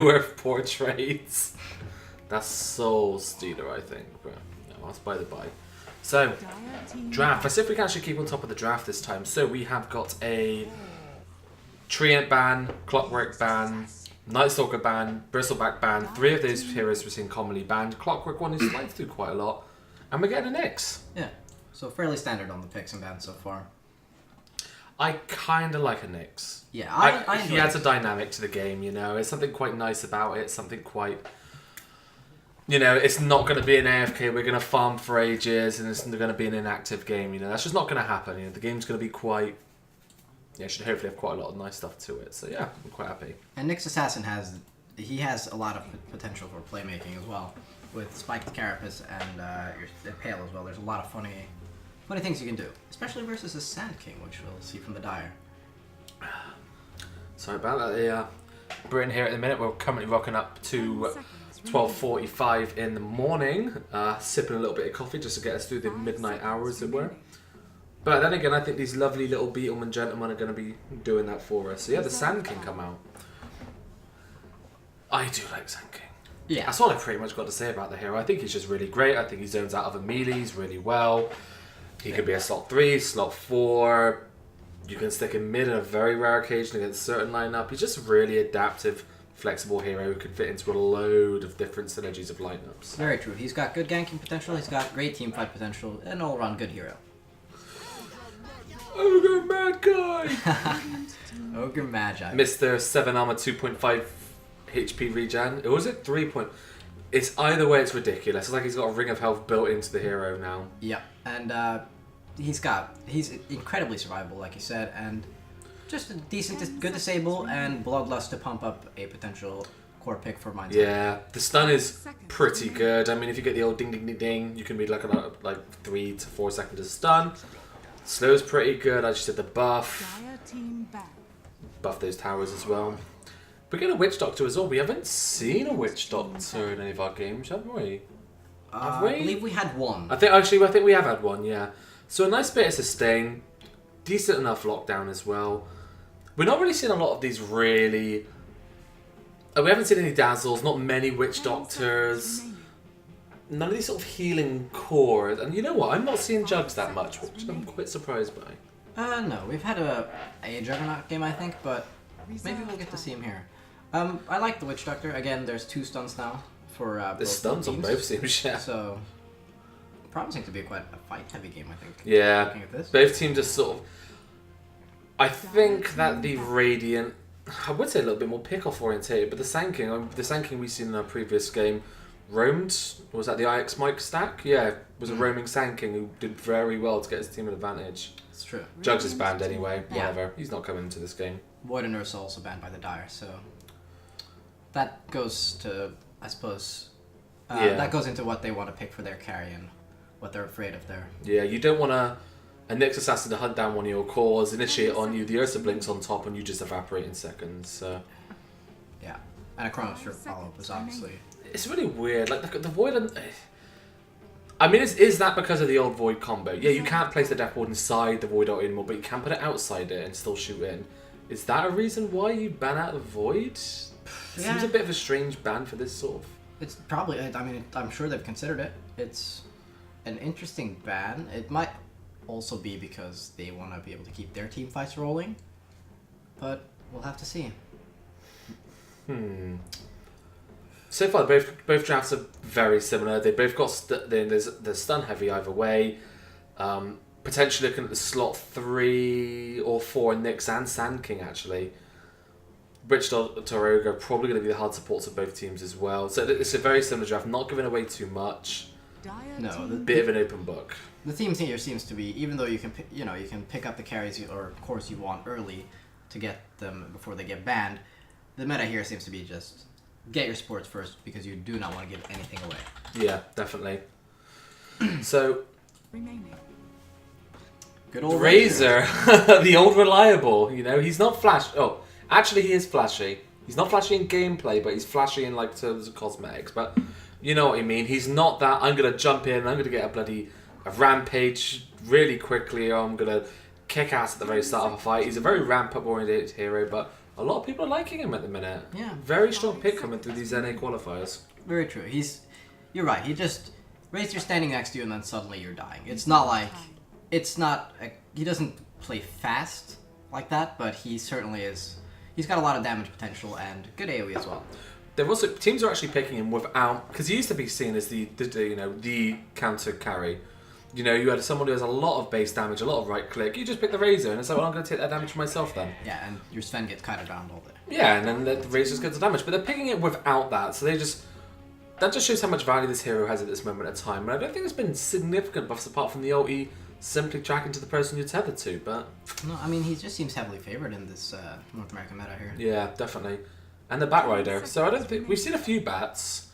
worth portraits. That's so Steeler, I think. But no, that's by the by. So, draft. Let's see if we can actually keep on top of the draft this time. So we have got a Treant ban, Clockwork ban, Night Stalker ban, Bristleback ban. 3 of those heroes we're seeing commonly banned. Clockwork one is slides through quite a lot. And we're getting an X. Yeah. So fairly standard on the picks and bans so far. I kind of like a Nyx. Yeah, I he adds a dynamic to the game, you know. It's something quite nice about it. Something quite... You know, it's not going to be an AFK. We're going to farm for ages and it's going to be an inactive game, you know. That's just not going to happen. You know, the game's going to be quite... Yeah, should hopefully have quite a lot of nice stuff to it. So yeah, I'm quite happy. And Nyx Assassin has a lot of potential for playmaking as well. With Spiked Carapace and your Pale as well. There's a lot of funny things you can do. Especially versus a Sand King, which we'll see from the Dire. Sorry about that. Yeah, Britain here at the minute. We're currently rocking up to 12:45 in the morning, sipping a little bit of coffee just to get us through the midnight hour, as it were. But then again, I think these lovely little Beetleman gentlemen are going to be doing that for us. So yeah, the Sand King come out. I do like Sand King. Yeah. That's all I pretty much got to say about the hero. I think he's just really great. I think he zones out other melees really well. He could be a slot 3, slot 4. You can stick him mid on a very rare occasion against a certain lineup. He's just a really adaptive, flexible hero who can fit into a load of different synergies of lineups. Very true. He's got good ganking potential, he's got great teamfight potential, and all-around good hero. Ogre Mad Guy! Ogre Magi. Mr. 7 armor 2.5 HP regen. Or was it 3 point? It's either way, it's ridiculous. It's like he's got a ring of health built into the hero now. Yeah, and he's incredibly survivable, like you said, and just a decent, good disable and Bloodlust to pump up a potential core pick for mine. Yeah, the stun is pretty good. I mean, if you get the old ding ding ding ding, you can be like 3 to 4 seconds of stun. Slow's pretty good. I just did the buff. Buff those towers as well. We get a Witch Doctor as well. We haven't seen a Witch Doctor in any of our games, have we? Have we? I believe we had one. I think we have had one, yeah. So a nice bit of sustain. Decent enough lockdown as well. We're not really seeing a lot of these really... we haven't seen any Dazzles, not many Witch Doctors. None of these sort of healing cores. And you know what? I'm not seeing Jugs that much, which I'm quite surprised by. No. We've had a Juggernaut game, I think, but maybe we'll get to see him here. I like the Witch Doctor. Again, there's 2 stuns now for there's stuns on both teams, yeah. So, promising to be quite a fight-heavy game, I think. Yeah, looking at this. Both teams are sort of... I think that the Radiant... I would say a little bit more pick-off orientated, but the Sand King we've seen in our previous game roamed... Was that the IX Mike stack? Yeah, it was a roaming Sand King who did very well to get his team an advantage. It's true. Jugs is banned anyway, Yeah. whatever. He's not coming into this game. Void and Nurse are also banned by the Dire, so... That goes to, I suppose... That goes into what they want to pick for their carry and what they're afraid of there. Yeah, you don't want a Nyx Assassin to hunt down one of your cores, initiate on you, the Ursa blinks on top, and you just evaporate in seconds. So. Yeah, and a Chronos Strip follow-up is obviously... It's really weird. Like, the Void... I mean, is that because of the old Void combo? Yeah, you can't place the Death Ward inside the Void anymore, but you can put it outside it and still shoot in. Is that a reason why you ban out the Void? Yeah. Seems a bit of a strange ban for this sort of... It's probably... I mean, I'm sure they've considered it. It's an interesting ban. It might also be because they want to be able to keep their team fights rolling, but we'll have to see. So far, both drafts are very similar. They both got they're stun heavy either way. Potentially looking at the slot 3 or 4 Nyx and Sand King actually. Rich Toroga probably going to be the hard supports of both teams as well. So it's a very similar draft, not giving away too much. No, Bit of an open book. The theme here seems to be, even though you can pick up the carries or cores you want early to get them before they get banned, the meta here seems to be just get your supports first because you do not want to give anything away. Yeah, definitely. So, good old Razor, the old reliable. You know, he's not flash. Oh, actually, he is flashy. He's not flashy in gameplay, but he's flashy in like terms of cosmetics. But you know what I mean. He's not that. I'm gonna jump in. I'm gonna get a rampage really quickly. Or I'm gonna kick ass at the very start of a fight. He's a very ramp up oriented hero, but a lot of people are liking him at the minute. Yeah. Very strong pick coming through these NA qualifiers. Very true. You're right. He just Razor standing next to you and then suddenly you're dying. It's not like, he doesn't play fast like that, but he certainly is. He's got a lot of damage potential and good AoE as well. There also teams are actually picking him without, because he used to be seen as the counter carry. You know, you had someone who has a lot of base damage, a lot of right click. You just pick the Razor, and it's like, well, I'm going to take that damage for myself then. Yeah, and your Sven gets kind of down all day. Yeah, and then the Razor gets the damage, but they're picking it without that, so that just shows how much value this hero has at this moment in time. And I don't think there's been significant buffs apart from the ulti simply tracking to the person you're tethered to, but... No, I mean, he just seems heavily favored in this North American meta here. Yeah, definitely. And the Batrider. So I don't think... We've seen a few bats.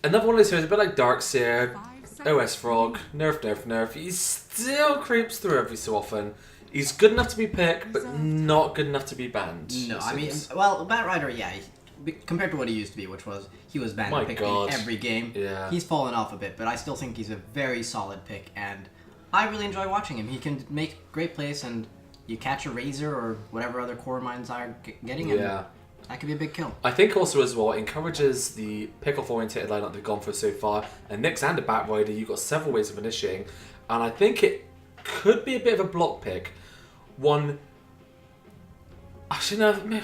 Another one of these heroes, a bit like Darkseer, OS Frog, nerf. He still creeps through every so often. He's good enough to be picked, but not good enough to be banned. No, I mean, well, Batrider, yeah, compared to what he used to be, which was he was banned and picked in every game. Yeah. He's fallen off a bit, but I still think he's a very solid pick, and I really enjoy watching him. He can make great plays, and you catch a Razor or whatever other core mines are getting him. Yeah. That could be a big kill. I think also as well, it encourages the pick-off orientated lineup they've gone for so far. And Nyx and a Batrider, you've got several ways of initiating. And I think it could be a bit of a block pick. One... Actually, no,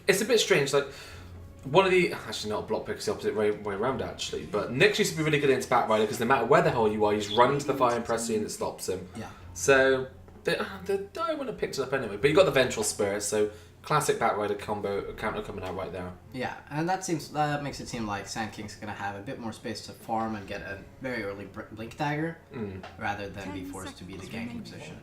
it's a bit strange. Like, one of the... Actually, not a block pick, it's the opposite way around, actually. But Nyx used to be really good against Batrider because no matter where the hell you are, he's running to the fire and pressing and it stops him. Yeah. So, I wouldn't have picked it up anyway. But you got the Vengeful Spirit, so... Classic Batrider combo counter coming out right there. Yeah, and that makes it seem like Sand King's gonna have a bit more space to farm and get a very early Blink Dagger, rather than be forced to be the ganking position.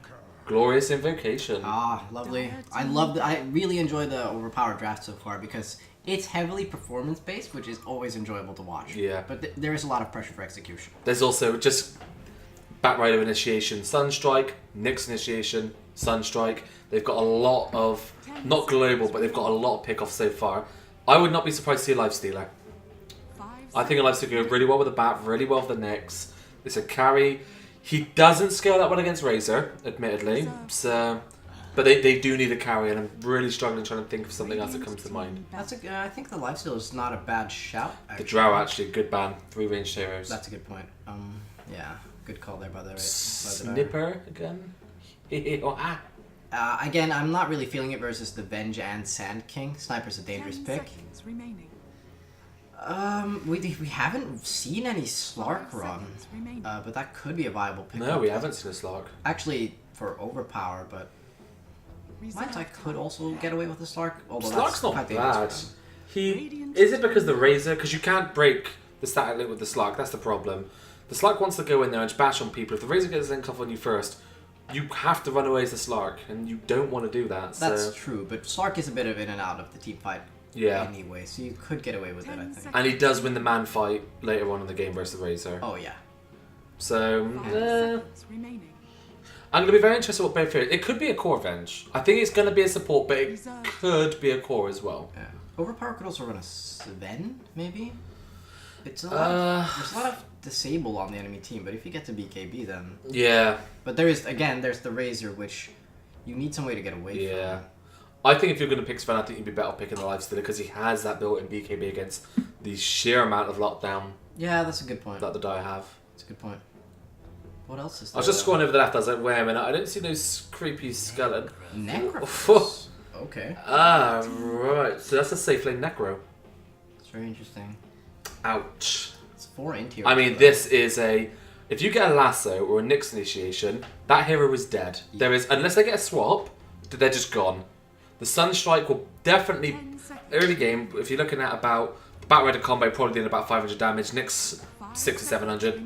Glorious Invocation. Ah, lovely. I really enjoy the Overpower draft so far because it's heavily performance based, which is always enjoyable to watch. Yeah. But there is a lot of pressure for execution. There's also just Batrider initiation, Sunstrike, Nyx initiation, Sunstrike. They've got a lot of, not global, but they've got a lot of pick-offs so far. I would not be surprised to see a Lifestealer. I think a Lifestealer goes really well with the Bat, really well with the Nyx. It's a carry. He doesn't scale that well against Razor, admittedly. So, but they do need a carry, and I'm really struggling trying to think of something else that comes to mind. I think the Lifestealer is not a bad shout. Actually. The Drow, actually, good ban. 3 ranged heroes. That's a good point. Yeah, good call there by the way. Snipper again? Again, I'm not really feeling it versus the Venge and Sand King. Sniper's a dangerous pick. We haven't seen any Slark run, but that could be a viable pick. No, we haven't seen a Slark. Actually, for Overpower, but Mines I could also get away with the Slark. Slark's not bad. Is it because the Razor? Because you can't break the static link with the Slark. That's the problem. The Slark wants to go in there and bash on people. If the Razor gets linked off on you first, you have to run away as the Slark, and you don't want to do that. That's true, but Slark is a bit of in and out of the team fight anyway, so you could get away with it, I think. And he does win the man fight later on in the game versus the Razor. Oh, yeah. So, I'm going to be very interested what both here. It could be a core Venge. I think it's going to be a support, but it could be a core as well. Yeah. Overpower could also run a Sven, maybe? There's a lot of disable on the enemy team, but if you get to BKB, then... Yeah. But there's the Razor, which you need some way to get away from. Yeah. I think if you're going to pick Sven, I think you'd be better picking the Lifestealer because he has that built-in BKB against the sheer amount of lockdown. Yeah, that's a good point. That the die have. That's a good point. What else is there? I was just scrolling over the left, I was like, wait a minute, I don't see those creepy skeleton. Necro. Okay. Ah, right. So that's a safe lane Necro. It's very interesting. Ouch. It's 4 interior. I mean, this is a... If you get a Lasso or a Nyx initiation, that hero is dead. Yeah. There is... Unless they get a swap, they're just gone. The Sunstrike will definitely... Early game, if you're looking at about... Batrider combo probably doing about 500 damage. Nyx, 600 to 700.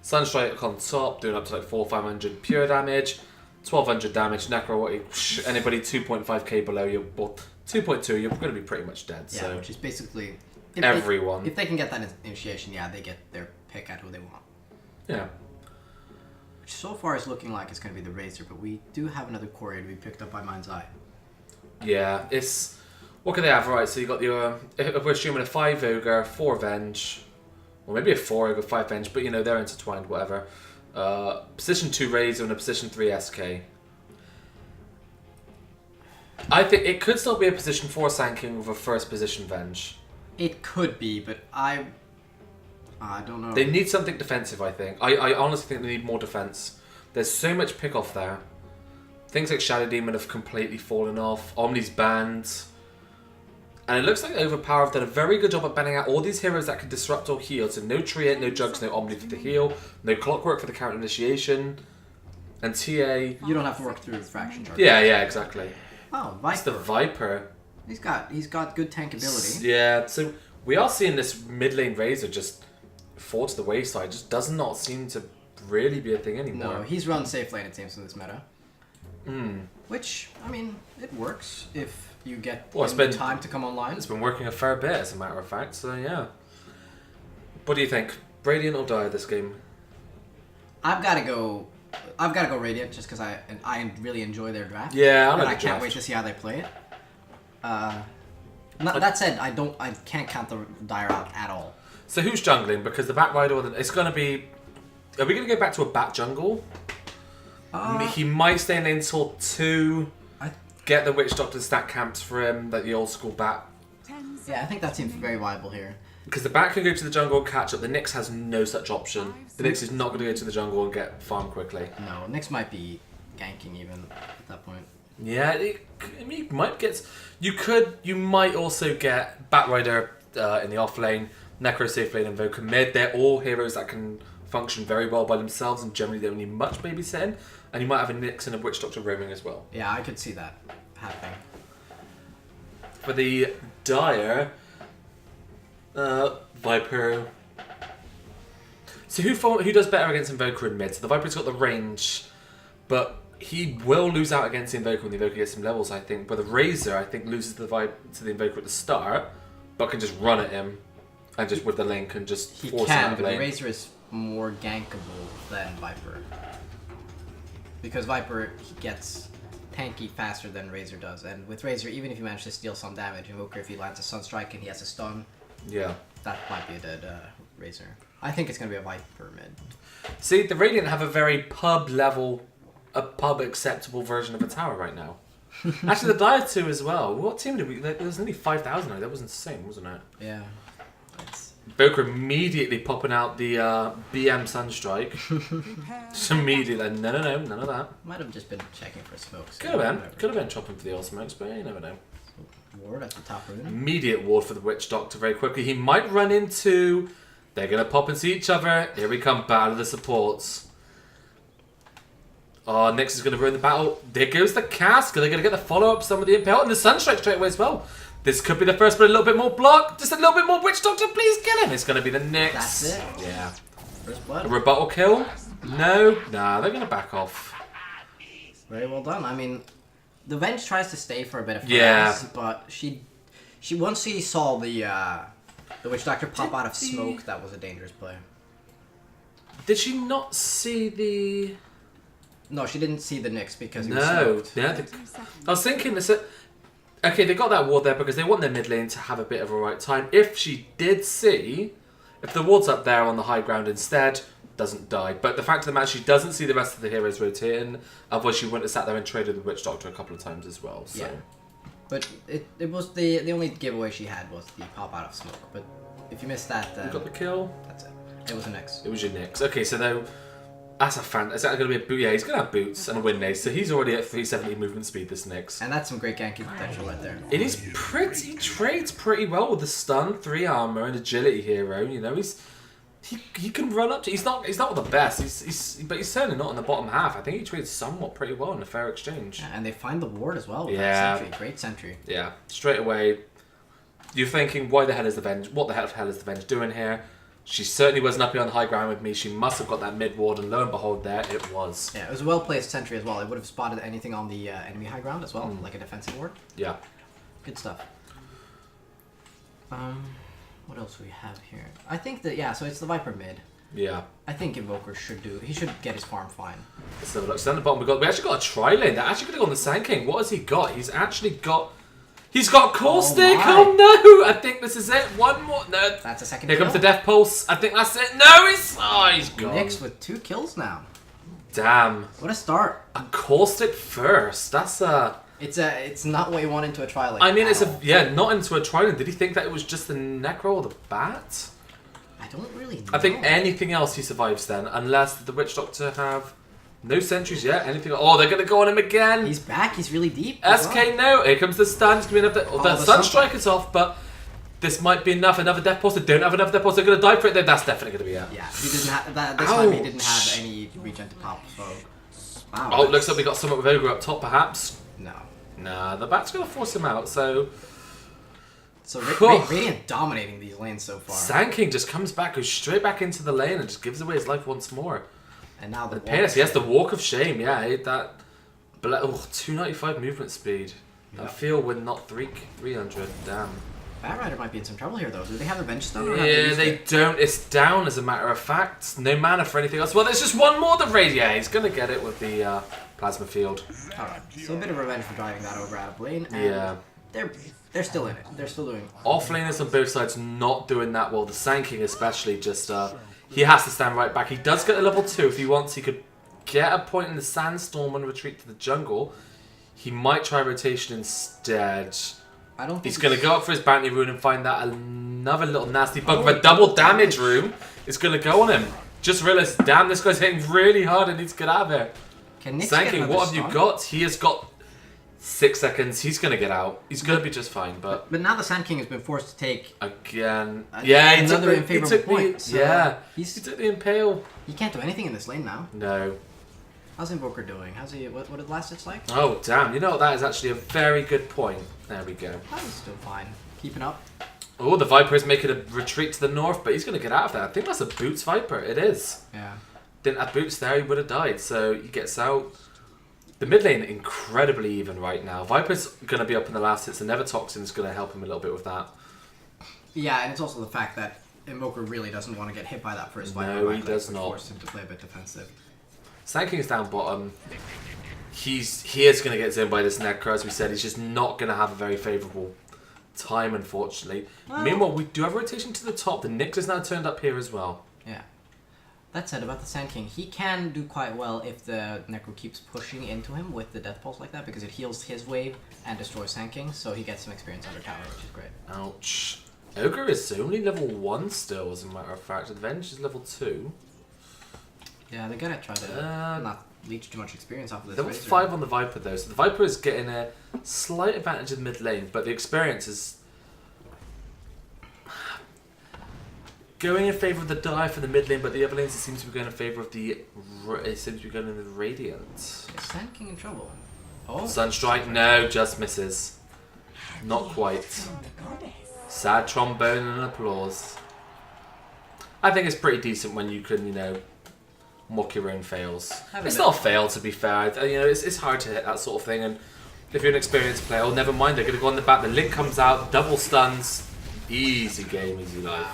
Sunstrike on top, doing up to like 400-500 pure damage. 1200 damage. Necro, anybody 2.5k below you, well, 2.2, you're going to be pretty much dead. Yeah, so. Which is basically... Everyone. If they can get that initiation, yeah, they get their pick at who they want. Yeah. Which so far is looking like it's going to be the Razor, but we do have another courier to be picked up by Mind's Eye. Yeah, it's... What can they have? Right, so you got your... If we're assuming a 5 Ogre, 4 Venge, or maybe a 4 Ogre, 5 Venge, but you know, they're intertwined, whatever. Position 2 Razor and a position 3 SK. I think it could still be a position for Sand King with a first position Venge. It could be, but I don't know. They need something defensive, I think. I honestly think they need more defense. There's so much pick off there. Things like Shadow Demon have completely fallen off. Omni's banned. And it looks like OverPower have done a very good job at banning out all these heroes that can disrupt or heal. So no Triet, no Jugs, no Omni for the heal, no Clockwork for the counter initiation, and TA. You don't have to work through the fraction charge. Yeah, exactly. Oh, Viper. It's the Viper. He's got good tank ability. Yeah, so we are seeing this mid lane Razor just fall to the wayside. Just does not seem to really be a thing anymore. No, he's run safe lane, it seems, in this meta. Hmm. Which, I mean, it works if you get time to come online. It's been working a fair bit, as a matter of fact, so yeah. What do you think? Radiant or Dire this game? I've got to go Radiant just because I really enjoy their draft. Yeah, I can't wait to see how they play it. That said, I can't count the Dire out at all. So who's jungling? Because the back rider, it's going to be... Are we going to go back to a back jungle? He might stay in lane till 2. Get the Witch Doctor stack camps for him, like the old school bat. Yeah, I think that seems very viable here. Because the bat can go to the jungle and catch up. The Nyx has no such option. The Nyx is not going to go to the jungle and get farmed quickly. No, Nyx might be ganking even at that point. Yeah, I mean, you might get... You might also get Batrider in the off lane, Necro safe lane, Invoker mid. They're all heroes that can function very well by themselves and generally don't need much babysitting. And you might have a Nyx and a Witch Doctor roaming as well. Yeah, I could see that happening. For the Dire, Viper. So who does better against Invoker in mid? So the Viper's got the range, but he will lose out against the Invoker when the Invoker gets some levels, I think. But the Razor, I think, loses to the Invoker at the start, but can just run at him, and just with the link and just force him out of the lane. The Razor is more gankable than Viper. Because Viper, he gets tanky faster than Razor does. And with Razor, even if you manage to steal some damage, Invoker, if he lands a Sunstrike and he has a stun, that might be a dead Razor. I think it's going to be a Viper mid. See, the Radiant have a very pub acceptable version of a tower right now. Actually, the Dire too as well. What team did we... There was only 5,000. That was insane, wasn't it? Yeah. Boker immediately popping out the BM Sunstrike. Just immediately, no, none of that. Might have just been checking for smokes. Could have been chopping for the old smokes, but you never know. Ward at the top rune. Immediate ward for the Witch Doctor very quickly. He might run into... They're going to pop into each other. Here we come, battle of the supports. Oh, Nyx is going to ruin the battle. There goes the cask. They're going to get the follow-up, some of the impale, and the Sunstrike straight away as well. This could be the first, but a little bit more block. Just a little bit more Witch Doctor, please kill him. It's going to be the Nyx. That's it. Yeah. First blood. A rebuttal kill? No. Nah, they're going to back off. Very well done. I mean, the Venge tries to stay for a bit of but she once she saw the Witch Doctor pop out of smoke, that was a dangerous play. Did she not see the... No, she didn't see the Nyx because he was smoked. Yeah, I was thinking this. Okay, they got that ward there because they want their mid lane to have a bit of a right time. If she did see, if the ward's up there on the high ground instead, doesn't die. But the fact of the matter, she doesn't see the rest of the heroes rotating. Otherwise, she wouldn't have sat there and traded the Witch Doctor a couple of times as well. So. Yeah. But it was the only giveaway she had was the pop out of smoke. But if you missed that, You got the kill? That's it. It was a Nyx. It was your Nyx. Okay, so though. That's a fan. Is that going to be a boot? Yeah, he's going to have boots and a wind ace, so he's already at 370 movement speed, this Nyx. And that's some great ganking potential right there. It is pretty... He trades pretty well with the stun, 3 armor, and agility hero. You know, he can run up to... He's not the best, but he's certainly not in the bottom half. I think he trades somewhat pretty well in a fair exchange. Yeah, and they find the ward as well with yeah. that sentry. Great sentry. Yeah, straight away. You're thinking, why the hell is the Venge... What the hell is the Venge doing here? She certainly wasn't up here on the high ground with me. She must have got that mid ward, and lo and behold, there it was. Yeah, it was a well-placed sentry as well. It would have spotted anything on the enemy high ground as well, like a defensive ward. Yeah. Good stuff. What else do we have here? I think that, yeah, so it's the Viper mid. Yeah. I think Invoker should he should get his farm fine. Let's have a look. So down the bottom, we actually got a tri-lane. That actually could have gone the Sand King. What has he got? He's actually got... He's got Caustic! Oh no! I think this is it. One more. No. That's a second Here kill. comes the Death Pulse. I think that's it. No, he's gone. Nyx with 2 kills now. Damn. What a start. A Caustic first. That's It's not what you want into a Trilane. I mean, it's not into a Trilane. Did he think that it was just the Necro or the Bat? I don't really know. I think anything else he survives then, unless the Witch Doctor have no sentries yet. Anything? Oh, they're gonna go on him again. He's back. He's really deep. SK, no. Here comes the stun. It's gonna be enough. The Sunstrike is off, but this might be enough. Another Death Pulse. They don't have enough Death Pulse. They're gonna die for it. That's definitely gonna be it. Yeah, he didn't have that. This time he didn't have any regen to pop. So. Wow. Oh, looks like we got something with Ogre up top, perhaps. No. Nah, the Bat's gonna force him out. So Radiant dominating these lanes so far. Sand King just comes back, goes straight back into the lane, and just gives away his life once more. And now the Painless, yes, the Walk of Shame. Yeah, that. 295 movement speed. Yep. I feel we're not 300. Damn. Batrider might be in some trouble here, though. Do they have a bench stone? Or Yeah, they don't. It's down, as a matter of fact. No mana for anything else. Well, there's just one more that Radiate. He's going to get it with the Plasma Field. Alright, so a bit of revenge for driving that over out of lane. And Yeah. They're still in it. They're still doing Offlaners on both sides not doing that well. The Sand King especially just... he has to stand right back. He does get a level 2 if he wants. He could get a point in the Sandstorm and retreat to the jungle. He might try rotation instead. I don't think He's going to go up for his bounty rune and find that another little nasty bug with a double damage rune is going to go on him. Just realised, damn, this guy's hitting really hard and needs to get out of there. Sand King, what have you got? He has got 6 seconds. He's going to get out. He's going to be just fine, but now the Sand King has been forced to take... Again. Yeah, he took another unfavorable point. So yeah, he took the Impale. He can't do anything in this lane now. No. How's Invoker doing? How's he? What did last hits like? Oh, damn. You know what? That is actually a very good point. There we go. That was still fine. Keeping up. Oh, the Viper is making a retreat to the north, but he's going to get out of there. I think that's a Boots Viper. It is. Yeah. Didn't have Boots there, he would have died. So he gets out. The mid lane incredibly even right now. Viper's going to be up in the last hits, and Nevertoxin is going to help him a little bit with that. Yeah, and it's also the fact that Invoker really doesn't want to get hit by that first Viper. No, he does not. Force him to play a bit defensive. Sand King's down bottom. He is going to get zoned by this Necro, as we said. He's just not going to have a very favourable time, unfortunately. Well, Meanwhile, we do have a rotation to the top. The Nyx is now turned up here as well. Yeah. That said, about the Sand King, he can do quite well if the Necro keeps pushing into him with the Death Pulse like that, because it heals his wave and destroys Sand King, so he gets some experience under tower, which is great. Ouch. Ogre is only level 1 still, as a matter of fact. Avenge is level 2. Yeah, they're gonna try to not leech too much experience off of this. Level 5 on the Viper, though. So the Viper is getting a slight advantage in mid lane, but the experience is going in favour of the Dive for the mid lane, but the other lanes it seems to be going in favour of the... It seems to be going in the Radiant. Is Sand King in trouble? Oh. Sunstrike, no, just misses. Not quite. Sad trombone and applause. I think it's pretty decent when you can, you know, mock your own fails. It's not a fail, to be fair. You know, it's hard to hit that sort of thing, and if you're an experienced player, oh, never mind, they're going to go on the back. The Link comes out, double stuns. Easy game, easy life. Wow.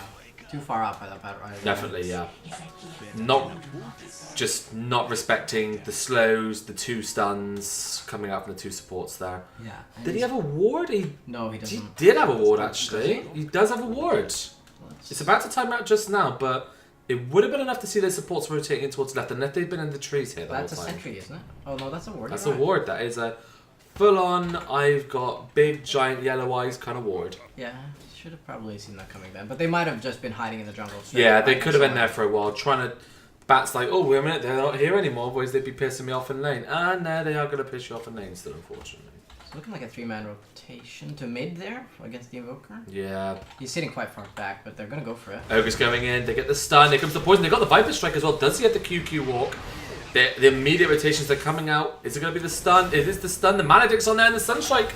Too far out by that bat, right? Definitely, yeah. Not respecting the slows, the 2 stuns coming out from the 2 supports there. Yeah. Did he have a ward? No, he doesn't. He did have a ward, actually. He does have a ward. It's about to time out just now, but it would have been enough to see their supports rotating towards left, unless they've been in the trees here the That's a whole time. sentry, isn't it? Oh no, that's a ward. That's a ward. That is a full-on, I've got big, giant, yellow eyes kind of ward. Yeah, should have probably seen that coming then. But they might have just been hiding in the jungle. So Yeah, they could have been there for a while, trying to... Bat's like, oh, wait a minute, they're not here anymore, otherwise they'd be pissing me off in lane. And no, they are going to piss you off in lane still, unfortunately. It's looking like a 3-man rotation to mid there against the Invoker. Yeah. He's sitting quite far back, but they're going to go for it. Ogre's going in, they get the stun, here comes the poison, they got the Viper Strike as well. Does he have the QQ walk? The immediate rotations are coming out. Is it going to be the stun? It is the stun, the Maledict's on there, and the Sunstrike.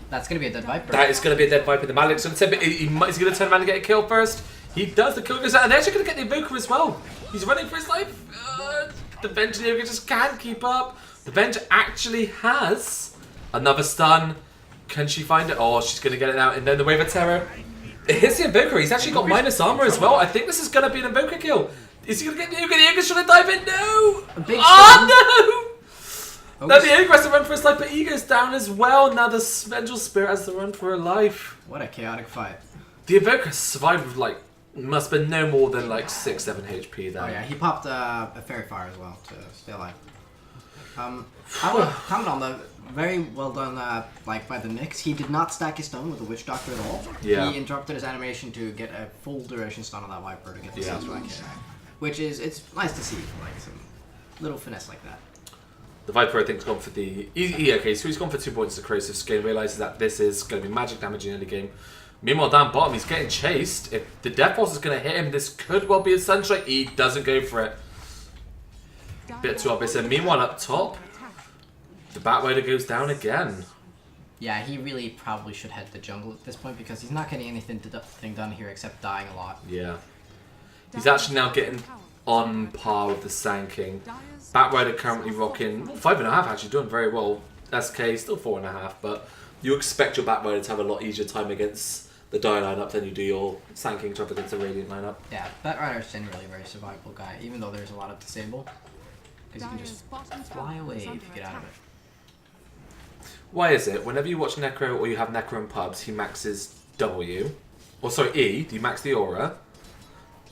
That's going to be a dead Viper. That is going to be a dead Viper. The Maledict's on the but is he going to turn around and get a kill first? He does, the kill goes out, and they're actually going to get the Invoker as well. He's running for his life. The Venge and the Ogre just can't keep up. The Venge actually has another stun. Can she find it? Oh, she's going to get it out. And then the Wave of Terror. It hits the Invoker. He's actually got minus armor as well. I think this is going to be an Invoker kill. Is he going to get the Ogre? The Ogre's trying to dive in. No! Oh, no! Now the Ogre has to run for his life, but Ego's down as well. Now the Vengeful Spirit has to run for her life. What a chaotic fight. The Invoker survived with, like, must have been no more than, like, 6-7 HP there. Oh, yeah. He popped a Fairy Fire as well to stay alive. I will comment on the very well done, like by the Nyx. He did not stack his stun with the Witch Doctor at all. Yeah. He interrupted his animation to get a full duration stun on that Viper to get the Yeah. strike hit. Which is, it's nice to see, like some little finesse like that. The Viper, I think, has gone for the... okay, so he's gone for 2 points of corrosive skin, realises that this is going to be magic damage in the game. Meanwhile, down bottom, he's getting chased. If the Death Pulse is going to hit him, this could well be a Sunstrike. He doesn't go for it. Bit too obvious. And meanwhile, up top, the Batwider goes down again. Yeah, he really probably should head to jungle at this point because he's not getting anything done here except dying a lot. Yeah. He's actually now getting on par with the Sand King. Batwider currently rocking 5.5, actually doing very well. SK still 4.5, but you expect your Batwider to have a lot easier time against the Dire lineup than you do your Sand King to up against the Radiant lineup. Yeah, Batrider is generally a very survivable guy, even though there's a lot of disable. Because you can just fly away if you get out of it. Why is it whenever you watch Necro or you have Necro in pubs, he maxes W, or sorry E, you max the aura,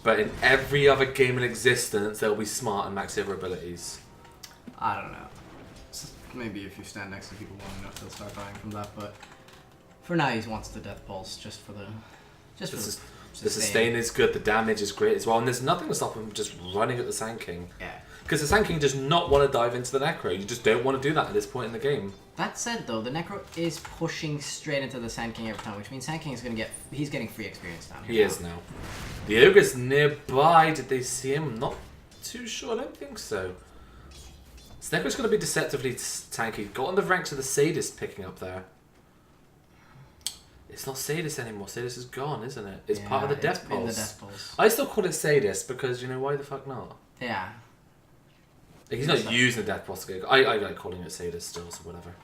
but in every other game in existence they'll be smart and max the other abilities. I don't know. Maybe if you stand next to people long enough, they'll start dying from that. But for now, he wants the Death Pulse just for the The sustain is good, the damage is great as well, and there's nothing to stop him from just running at the Sand King. Yeah. Because the Sand King does not want to dive into the Necro. You just don't want to do that at this point in the game. That said, though, the Necro is pushing straight into the Sand King every time, which means Sand King is going to get... He's getting free experience down here. He is now. The Ogre's nearby. Did they see him? Not too sure. I don't think so. This Necro's going to be deceptively tanky. Got on the ranks of the Sadist picking up there. It's not Sadist anymore. Sadist is gone, isn't it? It's part of the Death Pulse. The Death Pulse. I still call it Sadist because, you know, why the fuck not? Yeah. He's not using the Death Pulse to go. I like calling it Sadist still, so whatever.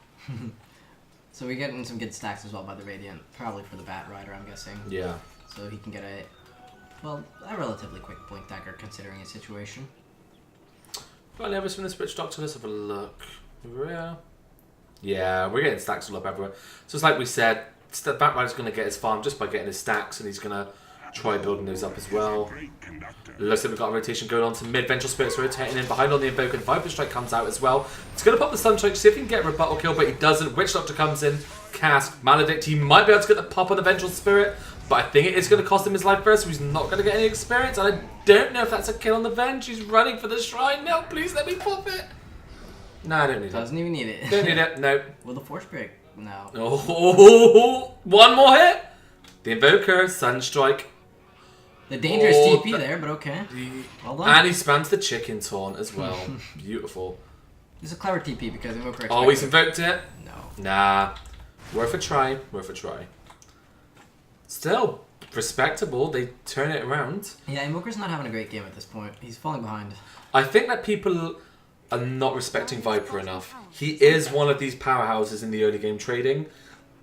So we're getting some good stacks as well by the Radiant, probably for the Batrider, I'm guessing. Yeah. So he can get a relatively quick Blink Dagger considering his situation. Got any others from this Witch Doctor? Let's have a look. Yeah, we're getting stacks all up everywhere. So it's like we said, Batrider's going to get his farm just by getting his stacks, and he's going to try building those up as well. Looks like we've got a rotation going on to mid. Vengeful Spirit's rotating in behind on the Invoker. The Viper Strike comes out as well. It's going to pop the Sunstrike, see if he can get a rebuttal kill, but he doesn't. Witch Doctor comes in, cast Maledict. He might be able to get the pop on the Vengeful Spirit, but I think it is going to cost him his life first, so he's not going to get any experience. And I don't know if that's a kill on the Venge. He's running for the Shrine. No, please let me pop it. No, I don't need it. Doesn't even need it. Don't need it, no. Will the Force Break? No. Oh, one more hit. The Invoker, Sunstrike. The dangerous TP there, but okay. Well done. And he spams the Chicken Taunt as well. Beautiful. It's a clever TP because Invoker... Oh, he's invoked it? No. Nah. Worth a try. Worth a try. Still, respectable. They turn it around. Yeah, Invoker's not having a great game at this point. He's falling behind. I think that people are not respecting Viper enough. He is one of these powerhouses in the early game trading.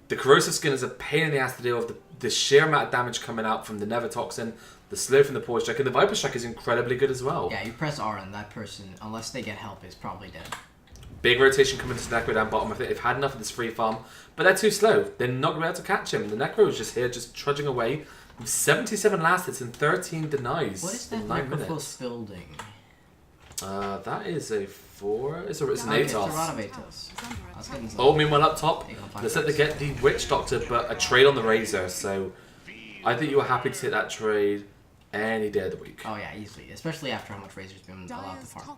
The Corrosive Skin is a pain in the ass to deal with. The sheer amount of damage coming out from the Nether Toxin, the slow from the Poise Strike, and the Viper Strike is incredibly good as well. Yeah, you press R and that person, unless they get help, is probably dead. Big rotation coming to Necro down bottom. I think they've had enough of this free farm, but they're too slow. They're not going to be able to catch him. The Necro is just here, just trudging away. 77 last hits and 13 denies. What is that 9 Necrophil minutes. building? That is a 4. It's an It's a Atos. lot of Atos. Oh, meanwhile up top, looks like they get the Witch Doctor, but a trade on the Razor. So I think you were happy to take that trade any day of the week. Oh yeah, easily. Especially after how much Razor's been allowed to farm.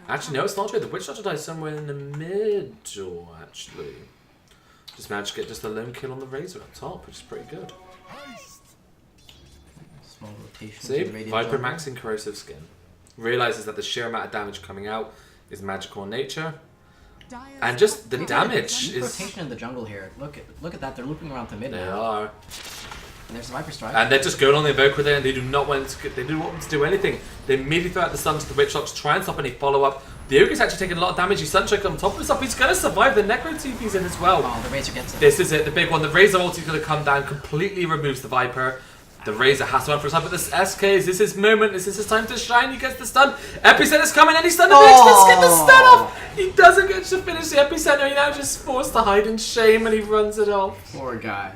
Actually, no, it's not trade. The Witch Doctor dies somewhere in the middle, actually. Just managed to get just a lone kill on the Razor up top, which is pretty good. Small rotation. See, Viper maxing Corrosive Skin. Realizes that the sheer amount of damage coming out is magical in nature. And just the damage is... rotation in the jungle here. Look at that. They're looping around to mid They now. are. And there's the Viper Strike. And they're just going on the Invoker there, and they do not want to do anything. They immediately throw out the stun to the Witch Doctor to try and stop any follow-up. The Ogre's actually taking a lot of damage. He's Sunstrike on top of himself. He's going to survive. The Necro TP's in as well. Oh, the Razor gets it. This is it, the big one. The Razor ulti is going to come down, completely removes the Viper. The Razor has to run for his time, but this SK, is this his moment? Is this his time to shine? He gets the stun. Epicenter's coming and he's stunned. Let's get the stun off. He doesn't get to finish the Epicenter. He now just forced to hide in shame and he runs it off. Poor guy.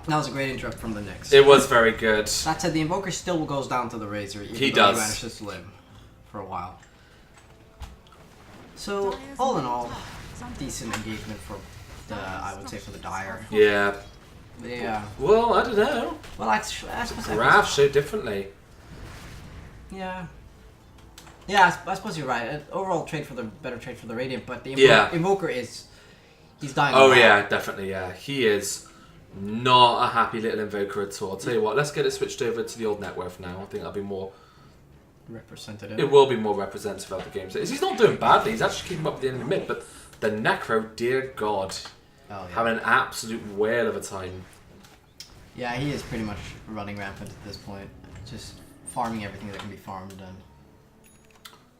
That was a great interrupt from the Nyx. It was very good. That said, the Invoker still goes down to the Razor. Even He though does. He manages to live for a while. So, all in all, decent engagement for the, I would say, for the Dire. Yeah. Yeah. Well, I don't know. Well, I suppose... Graphs show differently. Yeah. Yeah, I suppose you're right. Overall, better trade for the Radiant, but the Invoker is... He's dying. Oh, yeah, definitely, yeah. He is not a happy little Invoker at all. I'll tell you what, let's get it switched over to the old net worth now. I think that'll be more... representative. It will be more representative of the game. So he's not doing badly. He's actually keeping up with the enemy mid, but the Necro, dear God, having an absolute whale of a time. Yeah, he is pretty much running rampant at this point. Just farming everything that can be farmed. And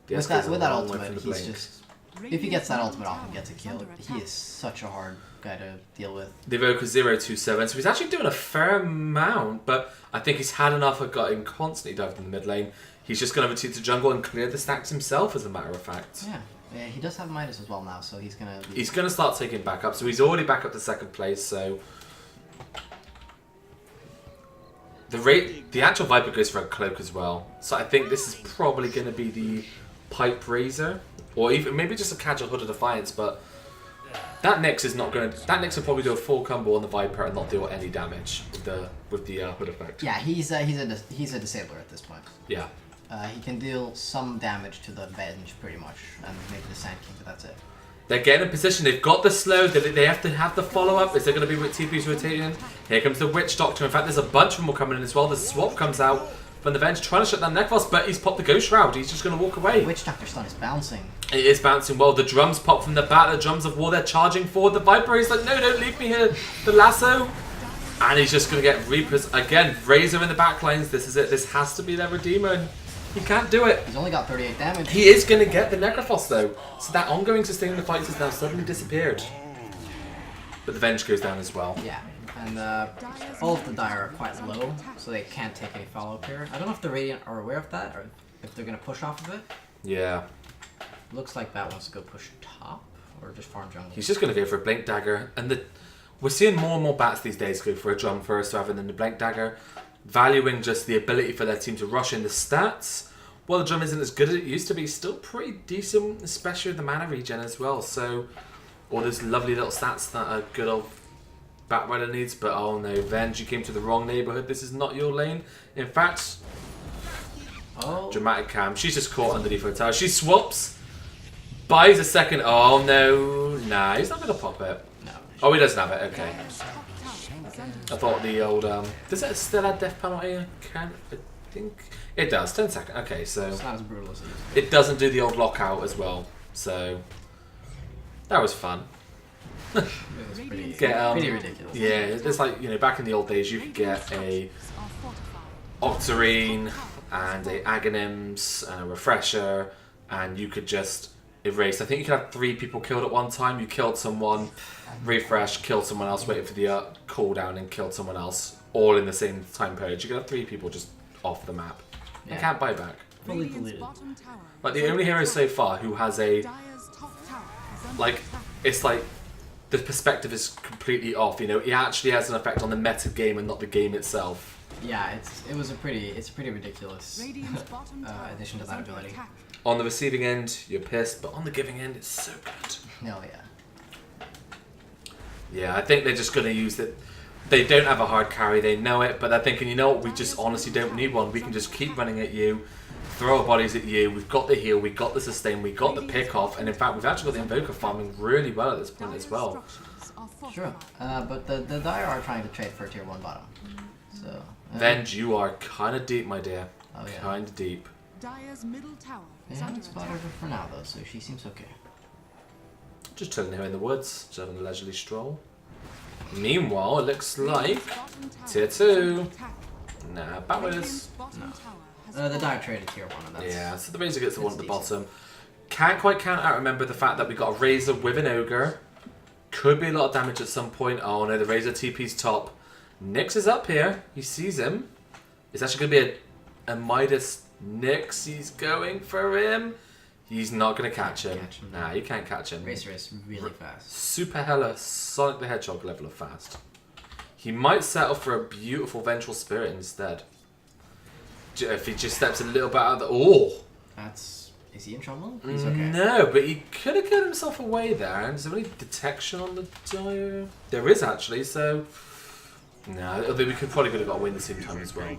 with that ultimate, he's just... If he gets that ultimate off and gets a kill, he is such a hard guy to deal with. The Evoker 027, so he's actually doing a fair amount, but I think he's had enough of getting constantly dived in the mid lane. He's just going to retreat to jungle and clear the stacks himself, as a matter of fact. Yeah, he does have Midas as well now, so he's going to... He's going to start taking back up, so he's already back up to second place, so... The actual Viper goes for a cloak as well, so I think this is probably going to be the Pipe Razor, or even maybe just a casual Hood of Defiance, but that Nyx is not going to... That Nyx will probably do a full combo on the Viper and not deal any damage with the Hood effect. Yeah, he's a disabler at this point. Yeah. He can deal some damage to the bench, pretty much, and maybe the Sand King, but that's it. They're getting in position. They've got the slow. They have to have the follow-up. Is there going to be TP's rotating? Here comes the Witch Doctor. In fact, there's a bunch of them coming in as well. The swap comes out from the bench, trying to shut down Necros, but he's popped the Ghost Shroud. He's just going to walk away. Witch Doctor stun is bouncing. It is bouncing well. The drums pop from the back. The drums of war. They're charging forward. The Viper is like, no, don't leave me here. The lasso. And he's just going to get Reapers. Again, Razor in the back lines. This is it. This has to be their Redeemer. And he can't do it. He's only got 38 damage. He is going to get the Necrophos though. So that ongoing sustaining the fights has now suddenly disappeared. But the Venge goes down as well. Yeah. And all of the Dire are quite low, so they can't take any follow-up here. I don't know if the Radiant are aware of that, or if they're going to push off of it. Yeah. Looks like Bat wants to go push top, or just farm jungle. He's just going to go for a Blink Dagger. And we're seeing more and more Bats these days go for a drum first rather than the Blink Dagger, valuing just the ability for their team to rush in the stats. Well, the drum isn't as good as it used to be, still pretty decent, especially with the mana regen as well. So, all those lovely little stats that a good old Batrider needs. But oh no, Venge, you came to the wrong neighborhood. This is not your lane. In fact, dramatic cam. She's just caught underneath her tower. She swaps, buys a second. Oh no, nah, he's not gonna pop it. No. Oh, he doesn't have it. Okay. I thought the old does it still have death penalty? I think it does. 10 seconds. Okay, so it's not as brutal as it doesn't do the old lockout as well. So that was fun. it was pretty ridiculous. Yeah, it's like, you know, back in the old days, you could get a Octarine and a Aghanims and a Refresher, and you could just erase. I think you could have 3 people killed at one time. You killed someone, refresh, killed someone else, waited for the cooldown, and killed someone else, all in the same time period. You could have 3 people just off the map. You can't buy back. Fully deleted. Like, the only hero so far who has a, like, it's like the perspective is completely off. You know, he actually has an effect on the meta game and not the game itself. Yeah, it's a pretty ridiculous addition to that ability. On the receiving end, you're pissed, but on the giving end, it's so good. Oh yeah. Yeah, I think they're just going to use it. They don't have a hard carry, they know it, but they're thinking, you know what, we just honestly don't need one. We can just keep running at you, throw our bodies at you, we've got the heal, we've got the sustain, we've got the pick off, and in fact, we've actually got the Invoker farming really well at this point as well. Sure, but the Dire are trying to trade for a tier 1 bottom. So. Venge, you are kind of deep, my dear. Oh yeah. Kind of deep. Dire's middle tower is They under haven't spotted her for now though, so she seems okay. Just chilling here in the woods, just having a leisurely stroll. Meanwhile, it looks like tier 2. Nah, Batwinners. No. The Dire traded tier 1 and that's... Yeah, so the Razor gets the one at the bottom. Can't quite count out, remember, the fact that we got a Razor with an Ogre. Could be a lot of damage at some point. Oh no, the Razor TP's top. Nyx is up here. He sees him. It's actually going to be a Midas Nyx. He's going for him. He's not going to catch him. Nah, you can't catch him. Racer is really fast. Super hella Sonic the Hedgehog level of fast. He might settle for a beautiful Vengeful Spirit instead. If he just steps a little bit out of the... Oh! That's Is he in trouble? He's okay. No, but he could have got himself away there. And is there any detection on the Dire? There is actually, so... No, although we probably could have got away in the same time as well.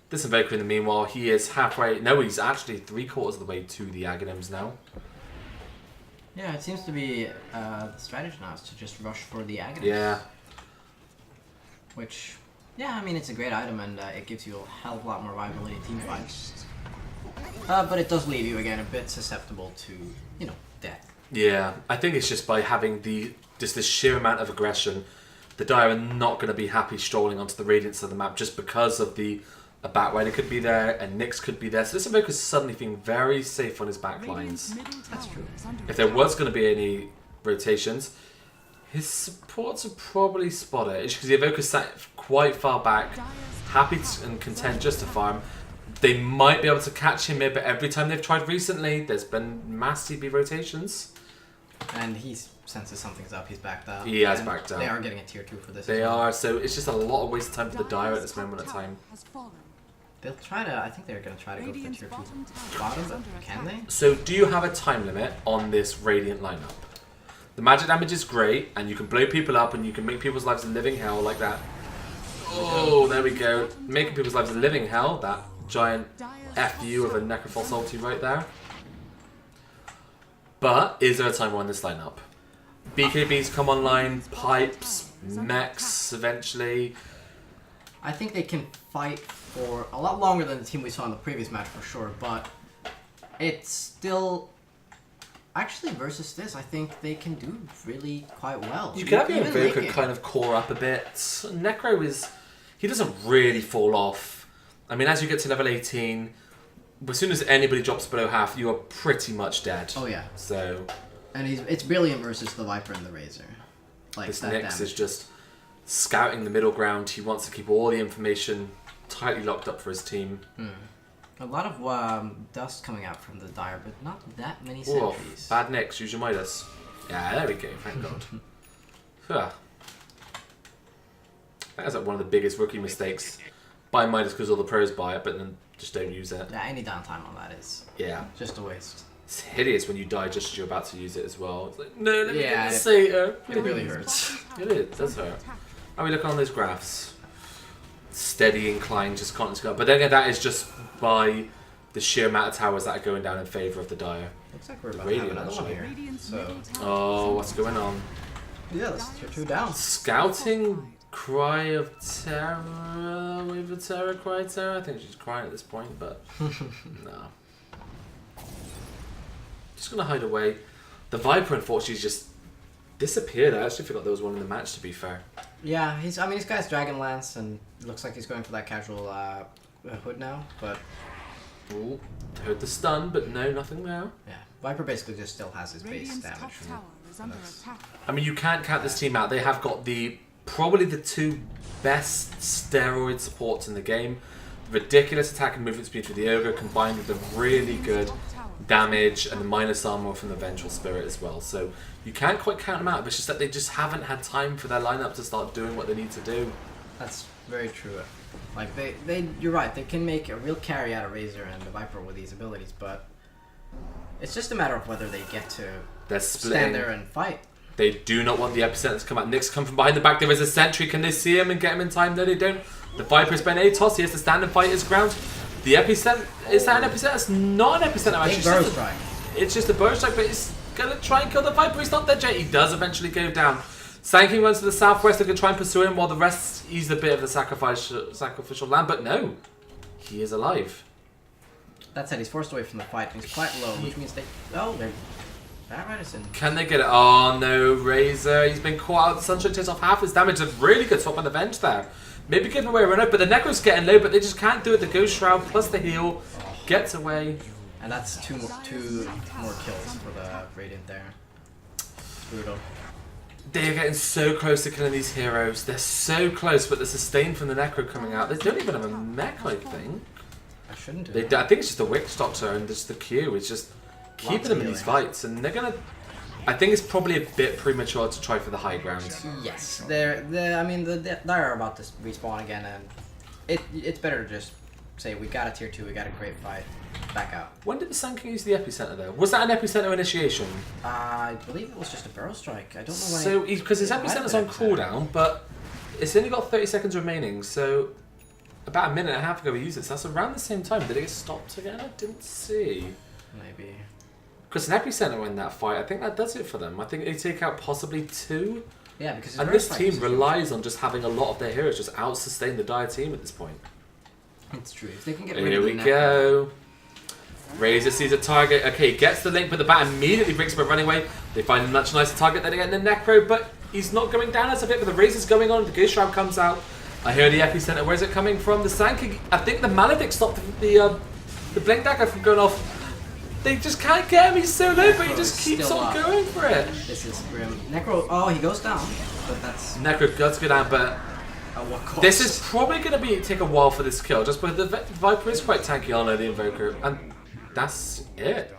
This Invoker, in the meanwhile, he is halfway... No, he's actually 3/4 of the way to the Aghanims now. Yeah, it seems to be the strategy now is to just rush for the Aghanims. Yeah. Which, yeah, I mean, it's a great item and it gives you a hell of a lot more viability in team fights. But it does leave you, again, a bit susceptible to, you know, death. Yeah, I think it's just by having just this sheer amount of aggression, the Dire are not going to be happy strolling onto the radiance of the map just because of a Batrider could be there and Nyx could be there. So this Invoker's suddenly feeling very safe on his back lines. That's true. If there was going to be any rotations, his supports would probably spot it. It's because the Invoker's sat quite far back, happy and content just to farm. They might be able to catch him here, but every time they've tried recently, there's been mass TB rotations. And he senses something's up, he's backed out. He has backed out. They are getting a tier 2 for this. They are, so it's just a lot of wasted time for the Dire at this moment in time. They'll try to, I think they're going to try to go for the tier 2 bottom, but can they? So do you have a time limit on this Radiant lineup? The magic damage is great, and you can blow people up, and you can make people's lives a living hell like that. Oh, there we go. Making people's lives a living hell, that giant FU of a Necrophos ulti right there. But is there a timer on this lineup? BKBs come online, pipes, mechs eventually. I think they can fight for a lot longer than the team we saw in the previous match for sure, but it's still... Actually, versus this, I think they can do really quite well. You can have your Invoker kind of core up a bit. Necro is... He doesn't really fall off. I mean, as you get to level 18, as soon as anybody drops below half, you are pretty much dead. Oh, yeah. So... And it's brilliant versus the Viper and the Razor. Like, this that Nyx damage. is just scouting the middle ground. He wants to keep all the information tightly locked up for his team. A lot of dust coming out from the Dire, but not that many sentries. Bad Nyx, use your Midas. Yeah, there we go, thank God. That is like one of the biggest rookie mistakes. Buy Midas because all the pros buy it, but then just don't use it. Yeah, any downtime on that is just a waste. It's hideous when you die just as you're about to use it as well. It's like, no, let me get the Satyr. It really hurts. It does hurt. How are we looking on those graphs? Steady incline, just constantly go. But then again, that is just by the sheer amount of towers that are going down in favour of the Dire. Looks like we're about to have another one here. So. Oh, what's going on? Yeah, that's tier 2 down. Scouting Cry of Terror, Wave of Terror, Cry of Terror. I think she's crying at this point, but no. Just gonna hide away. The Viper, unfortunately, just disappeared. I actually forgot there was one in the match. To be fair. Yeah, he's got his Dragonlance, and it looks like he's going for that casual hood now. But Ooh, heard the stun, but no, nothing there. yeah, Viper basically just still has his base damage. I mean, you can't count this team out. They have got probably the two best steroid supports in the game. Ridiculous attack and movement speed with the Ogre combined with the really good damage and the minus armor from the Vengeful Spirit as well. So you can't quite count them out, but it's just that they just haven't had time for their lineup to start doing what they need to do. That's very true. Like you're right. They can make a real carry out of Razor and the Viper with these abilities, but it's just a matter of whether they get to stand there and fight. They do not want the epicenter to come out. Nyx come from behind the back. There is a sentry. Can they see him and get him in time? No, they don't. The Viper's been ATOS. He has to stand and fight his ground. The epicenter, is that an epicenter? It's not an epicenter actually. It's just a burst strike, but he's gonna try and kill the Viper. He's not dead yet. He does eventually go down. Sanking runs to the southwest. They can try and pursue him while the rest use a bit of the sacrificial land, but no, he is alive. That said, he's forced away from the fight. He's quite low, which means they. Oh, they're. Can they get it? Oh no, Razor. He's been caught out. The Sunshine takes off half his damage. A really good swap on the bench there. Maybe give away a run out, but the Necro's getting low, but they just can't do it. The Ghost Shroud plus the heal gets away. And that's two more kills for the Radiant there. It's brutal. They're getting so close to killing these heroes. They're so close, but the sustain from the Necro coming out. They don't even have a mech, I think. I shouldn't do I think it's just the Witch Doctor and just the Q. It's just keeping them in these fights, and they're gonna. I think it's probably a bit premature to try for the high ground. Yes, I mean, the Dire are about to respawn again, and it's better to just say we got a tier 2, we got a great fight. back out. When did the Sand King use the epicenter though? Was that an epicenter initiation? I believe it was just a barrel strike. I don't know when. So because his epicenter's on cooldown, but it's only got 30 seconds remaining. So about a minute and a half ago he used it. So that's around the same time. Did it get stopped again? I didn't see. Maybe. Because an epicenter in that fight, I think that does it for them. I think they take out possibly 2. Yeah, because and this team relies on just having a lot of their heroes just out-sustain the Dire team at this point. It's true. If they can get rid Here of we go. Razor sees a target. Okay, gets the link, but the bat immediately brings him a running way. They find a much nicer target than again the Necro, but he's not going down as a bit, but the Razor's going on. The Ghost Shroud comes out. I hear the epicenter. Where's it coming from? The Sand King. I think the Maledict stopped the Blink Dagger from going off. They just can't get him. He's so low, but he just keeps on going for it. This is grim. Necro. Oh, he goes down, but that's. Necro does go down, but this is probably going to take a while for this kill, just because the Viper is quite tanky on the Invoker, and that's it.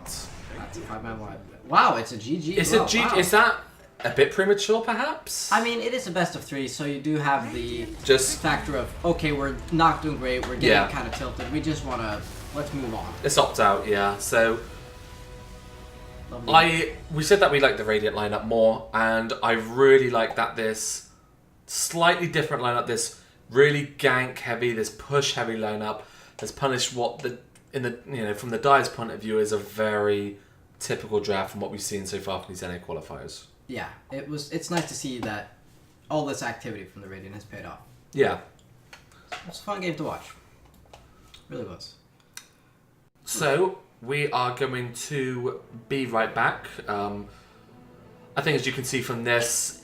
That's a 5-man wide. Wow, it's a GG. It's a GG. Wow. Is that a bit premature, perhaps? I mean, it is a best of 3, so you do have the factor of okay, we're not doing great, we're getting kind of tilted. We just want to let's move on. It's opt out, yeah. So. We said that we like the Radiant lineup more, and I really like that this slightly different lineup, this really gank heavy, this push heavy lineup has punished what from the Dire's point of view is a very typical draft from what we've seen so far from these NA qualifiers. Yeah, it's nice to see that all this activity from the Radiant has paid off. Yeah. It's a fun game to watch. Really was. So we are going to be right back. I think as you can see from this,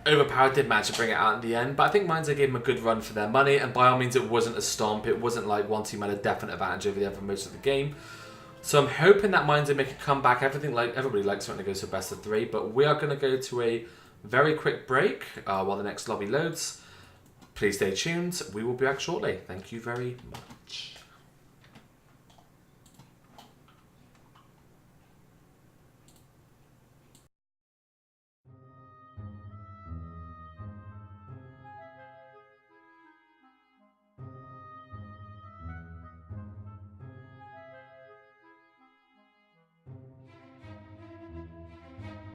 OverPower did manage to bring it out in the end, but I think Mindset gave them a good run for their money, and by all means it wasn't a stomp. It wasn't like one team had a definite advantage over the other most of the game. So I'm hoping that Mindset make a comeback. Everybody likes when it goes to best of 3, but we are going to go to a very quick break while the next lobby loads. Please stay tuned. We will be back shortly. Thank you very much.